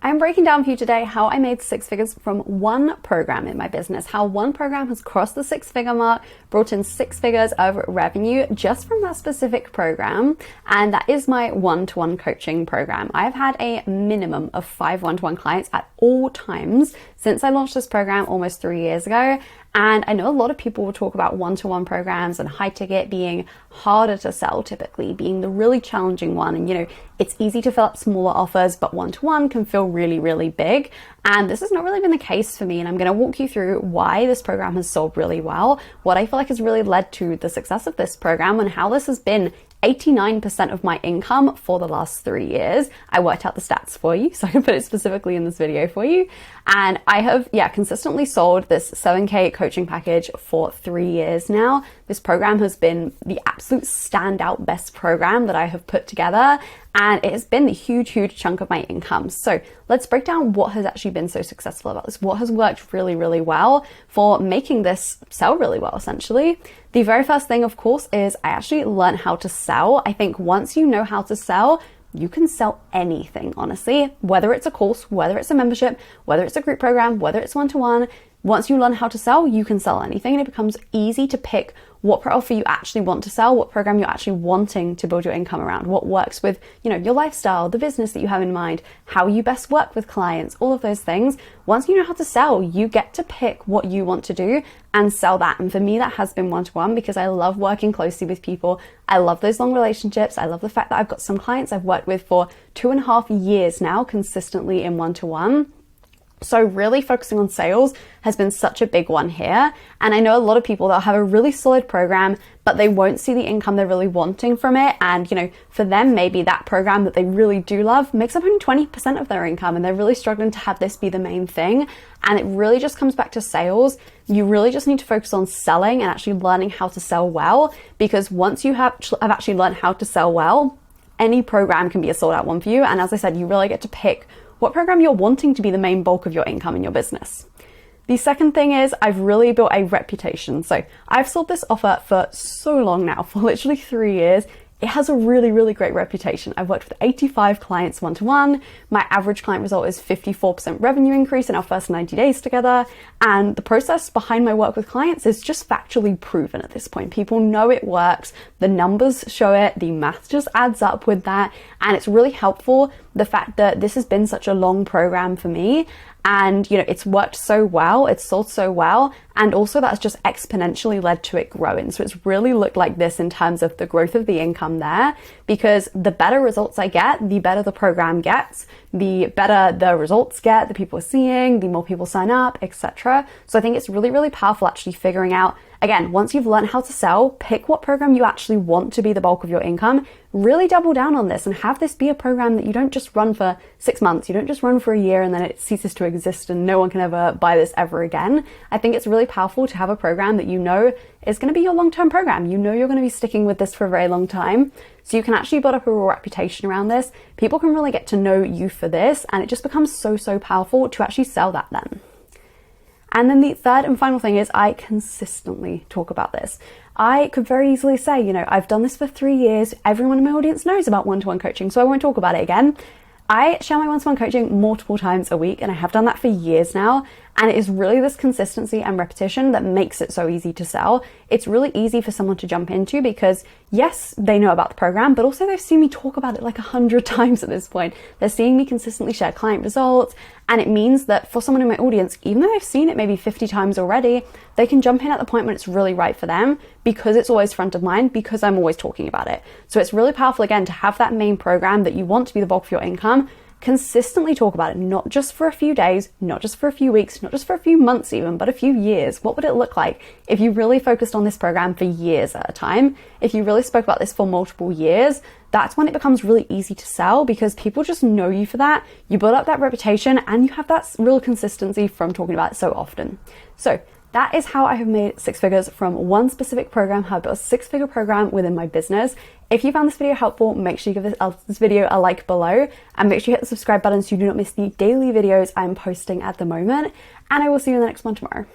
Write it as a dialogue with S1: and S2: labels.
S1: I'm breaking down for you today how I made six figures from one program in my business, how one program has crossed the six-figure mark, brought in 6 figures of revenue just from that specific program. And that is my one-to-one coaching program. I've had a minimum of 5 one-to-one clients at all times since I launched this program almost 3 years ago. And I know a lot of people will talk about one-to-one programs and high ticket being harder to sell, typically being the really challenging one. And it's easy to fill up smaller offers, but one-to-one can feel really, really big. And this has not really been the case for me. And I'm going to walk you through why this program has sold really well, what I feel like has really led to the success of this program, and how this has been 89% of my income for the last 3 years. I worked out the stats for you, so I can put it specifically in this video for you. And I have, consistently sold this 7K coaching package for 3 years now. This program has been the absolute standout best program that I have put together, and it has been the huge, huge chunk of my income. So let's break down what has actually been so successful about this, what has worked really, really well for making this sell really well, essentially. The very first thing, of course, is I actually learned how to sell. I think once you know how to sell, you can sell anything, honestly, whether it's a course, whether it's a membership, whether it's a group program, whether it's one-to-one. Once you learn how to sell, you can sell anything, and it becomes easy to pick what offer you actually want to sell, what program you're actually wanting to build your income around, what works with, your lifestyle, the business that you have in mind, how you best work with clients, all of those things. Once you know how to sell, you get to pick what you want to do and sell that. And for me, that has been one-to-one because I love working closely with people. I love those long relationships. I love the fact that I've got some clients I've worked with for 2.5 years now consistently in one-to-one. So really focusing on sales has been such a big one here. And I know a lot of people that have a really solid program, but they won't see the income they're really wanting from it. And, for them, maybe that program that they really do love makes up only 20% of their income, and they're really struggling to have this be the main thing. And it really just comes back to sales. You really just need to focus on selling and actually learning how to sell well, because once you have actually learned how to sell well, any program can be a sold out one for you. And as I said, you really get to pick what program you're wanting to be the main bulk of your income in your business. The second thing is I've really built a reputation. So I've sold this offer for so long now, for literally 3 years. It has a really, really great reputation. I've worked with 85 clients one-to-one. My average client result is 54% revenue increase in our first 90 days together. And the process behind my work with clients is just factually proven at this point. People know it works. The numbers show it. The math just adds up with that. And it's really helpful, the fact that this has been such a long program for me. And, it's worked so well, it's sold so well, and also that's just exponentially led to it growing. So it's really looked like this in terms of the growth of the income there, because the better results I get, the better the program gets, the better the results get, the people are seeing, the more people sign up, etc. So I think it's really, really powerful actually figuring out, again, once you've learned how to sell, pick what program you actually want to be the bulk of your income, really double down on this and have this be a program that you don't just run for 6 months, you don't just run for a year and then it ceases to exist and no one can ever buy this ever again. I think it's really powerful to have a program that is going to be your long-term program. You're going to be sticking with this for a very long time. So you can actually build up a real reputation around this. People can really get to know you for this, and it just becomes so, so powerful to actually sell that then. And then the third and final thing is I consistently talk about this. I could very easily say, I've done this for 3 years. Everyone in my audience knows about one-to-one coaching, so I won't talk about it again. I share my one-to-one coaching multiple times a week, and I have done that for years now. And it is really this consistency and repetition that makes it so easy to sell. It's really easy for someone to jump into because, yes, they know about the program, but also they've seen me talk about it like 100 times at this point. They're seeing me consistently share client results. And it means that for someone in my audience, even though they've seen it maybe 50 times already, they can jump in at the point when it's really right for them because it's always front of mind, because I'm always talking about it. So it's really powerful, again, to have that main program that you want to be the bulk of your income. Consistently talk about it, not just for a few days, not just for a few weeks, not just for a few months even, but a few years. What would it look like if you really focused on this program for years at a time? If you really spoke about this for multiple years, that's when it becomes really easy to sell because people just know you for that. You build up that reputation and you have that real consistency from talking about it so often. So that is how I have made 6 figures from one specific program, how I built a 6-figure program within my business. If you found this video helpful, make sure you give this video a like below and make sure you hit the subscribe button so you do not miss the daily videos I'm posting at the moment. And I will see you in the next one tomorrow.